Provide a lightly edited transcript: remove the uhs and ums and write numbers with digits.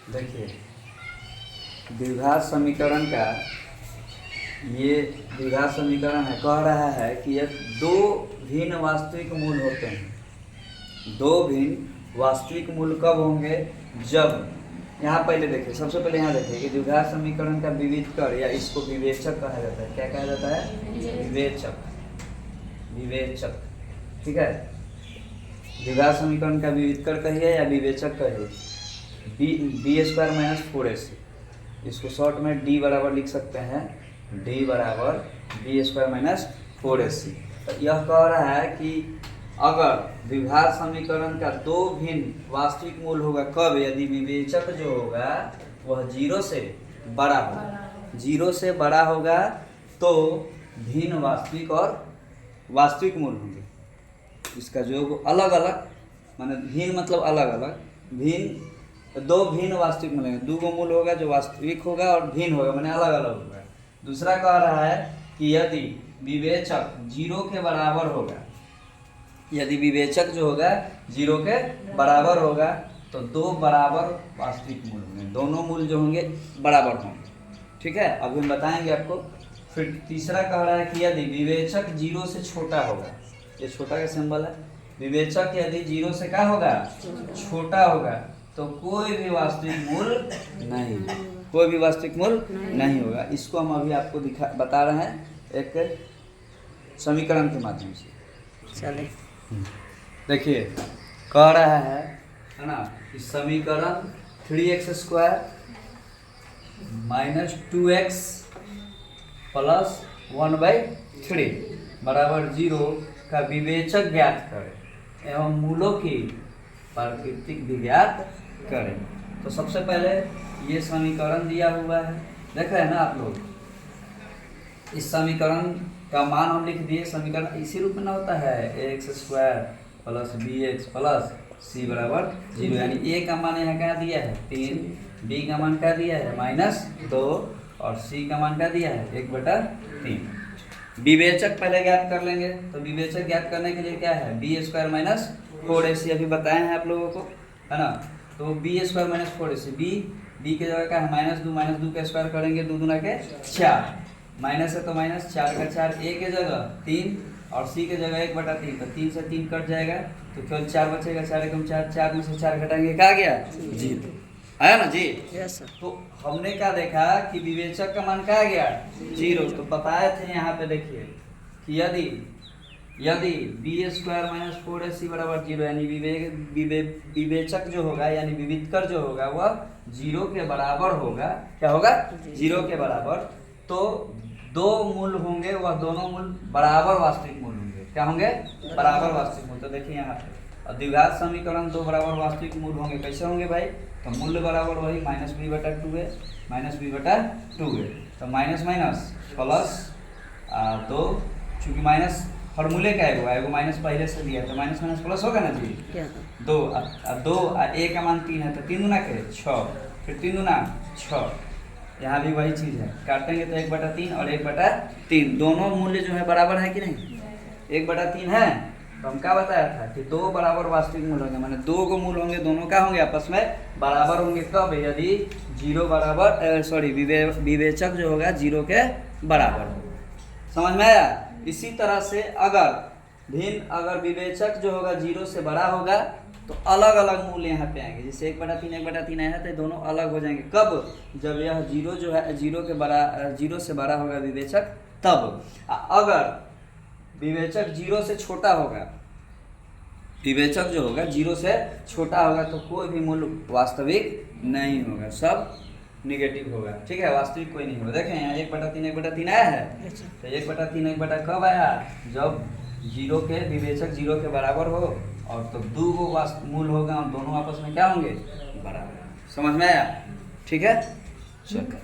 देखिए द्विघात समीकरण का ये द्विघात समीकरण है, कह रहा है कि यह दो भिन्न वास्तविक मूल होते हैं। दो भिन्न वास्तविक मूल कब होंगे? जब यहाँ पहले देखिए, सबसे पहले यहाँ देखिए कि द्विघात समीकरण का विविधकर या इसको विवेचक कहा जाता है। क्या कहा जाता है? विवेचक। विवेचक, ठीक है। द्विघात समीकरण का विविधकर कहिए या विवेचक कहिए। बी स्क्वायर माइनस 4ac, इसको शॉर्ट में डी बराबर लिख सकते हैं, डी बराबर बी स्क्वायर माइनस 4ac। तो यह कह रहा है कि अगर द्विघात समीकरण का दो भिन्न वास्तविक मूल होगा कब? यदि विवेचक जो होगा वह 0 से बड़ा होगा। 0 से बड़ा होगा तो भिन्न वास्तविक और वास्तविक मूल होंगे। इसका जो अलग अलग माने भिन्न मतलब अलग अलग, भिन्न दो भिन्न वास्तविक मूल हैं। दो गो मूल होगा जो वास्तविक होगा और भिन्न होगा माने अलग अलग होगा। दूसरा कह रहा है कि यदि विवेचक 0 के बराबर होगा, यदि विवेचक जो होगा 0 के बराबर होगा तो दो बराबर वास्तविक मूल होंगे, दोनों मूल जो होंगे बराबर होंगे, ठीक है। अभी हम बताएंगे आपको। फिर तीसरा कह रहा है कि यदि विवेचक 0 से छोटा होगा, ये छोटा का सिंबल है, विवेचक यदि 0 से क्या होगा? छोटा होगा तो कोई भी वास्तविक मूल नहीं, कोई भी वास्तविक मूल नहीं होगा। इसको हम अभी आपको बता रहे हैं एक समीकरण के माध्यम से। चले देखिए कह रहा है ना, इस समीकरण 3x² माइनस 2x प्लस 1/3 बराबर 0 का विवेचक ज्ञात करें एवं मूलों की प्राकृतिक भी ज्ञात करें। तो सबसे पहले ये समीकरण दिया हुआ है, देख रहे हैं ना आप लोग। इस समीकरण का मान हम लिख दिए। समीकरण इसी रूप में ना होता है, ax² plus bx plus c बराबर 0, यानी a का मान यहाँ क्या दिया है? 3, b का मान क्या दिया है? -2 और c का मान क्या दिया है? 1/3। विवेचक पहले ज्ञात कर लेंगे। तो विवेचक ज्ञात करने के लिए क्या है? b² माइनस 4ac अभी बताए हैं आप लोगों को, है ना। तो b² माइनस 4ac, b की जगह क्या है? -2 का स्क्वायर करेंगे, 2 दूना के 4, माइनस है तो माइनस, 4 का 4, a के जगह 3 और c के जगह 1/3, तो 3 से 3 कट जाएगा तो केवल 4 बचेगा। 4 एकम 4, 4 में से 4 घटाएंगे, क्या गया? 0 आया ना जी। Yes sir. तो हमने क्या देखा कि विवेचक का मान क्या गया? 0। तो बताए थे यहाँ पे देखिए कि यदि b² माइनस 4ac बराबर 0, यानी विवेचक जो होगा यानी विविधकर जो होगा वह 0 के बराबर होगा। क्या होगा? 0 के बराबर। तो दो मूल होंगे, वह दोनों मूल बराबर वास्तविक मूल होंगे। क्या होंगे? बराबर वास्तविक मूल। तो देखिए यहाँ पे द्विघात समीकरण दो बराबर वास्तविक मूल होंगे। कैसे होंगे भाई? तो मूल्य बराबर वही -b/2 है, -b/2 है। तो माइनस माइनस प्लस 2, चूँकि माइनस फॉर्मूले का एगो माइनस पहले से दिया तो माइनस माइनस प्लस होगा ना जी। 2 a का मान 3 है तो 3 दूना के 6, फिर 3 दूना 6। यहाँ भी वही चीज़ है, काटेंगे तो 1/3 और 1/3, दोनों मूल्य जो है बराबर है कि नहीं? 1/3 है। तो हम क्या बताया था कि दो बराबर वास्तविक मूल होंगे, माने दो गो मूल होंगे, दोनों क्या होंगे? आपस में बराबर होंगे। कब? यदि 0 बराबर विवेचक जो होगा 0 के बराबर होगा। समझ में आया? इसी तरह से अगर विवेचक जो होगा 0 से बड़ा होगा तो अलग अलग मूल्य यहाँ पे आएंगे। जैसे 1/3 आया है तो दोनों अलग हो जाएंगे। कब? जब यह 0 जो है 0 से बड़ा होगा विवेचक, तब। अगर विवेचक 0 से छोटा होगा, विवेचक जो होगा 0 से छोटा होगा तो कोई भी मूल्य वास्तविक नहीं होगा, सब निगेटिव होगा, ठीक है। वास्तविक कोई नहीं होगा। देखें यहाँ 1/3 आया है, तो 1/3 कब आया? जब 0 के विवेचक 0 के बराबर हो और तो दो गो मूल होगा और दोनों आपस में क्या होंगे? बराबर। समझ में आया? ठीक है, चलो।